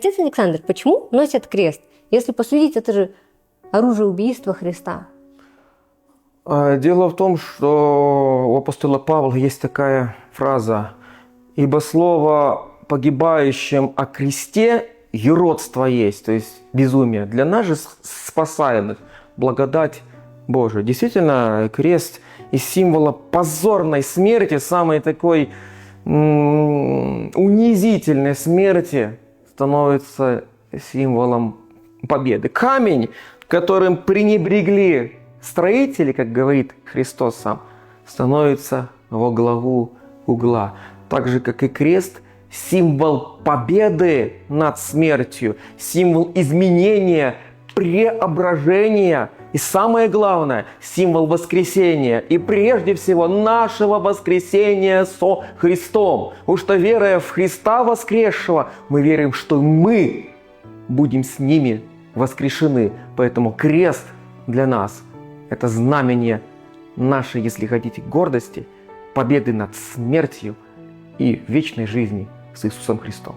Отец Александр, почему носят крест? Если посудить, это же оружие убийства Христа. Дело в том, что у апостола Павла есть такая фраза: «Ибо слово погибающим о кресте юродство есть», то есть безумие. Для нас же спасаемых благодать Божия. Действительно, крест из символа позорной смерти, самой такой унизительной смерти, становится символом победы. Камень, которым пренебрегли строители, как говорит Христос сам, становится во главу угла. Так же, как и крест, символ победы над смертью, символ изменения, преображения и, самое главное, символ воскресения. И прежде всего нашего воскресения со Христом. Потому что, веруя в Христа воскресшего, мы верим, что мы будем с ними воскрешены. Поэтому крест для нас – это знамение нашей, если хотите, гордости, победы над смертью и вечной жизни с Иисусом Христом.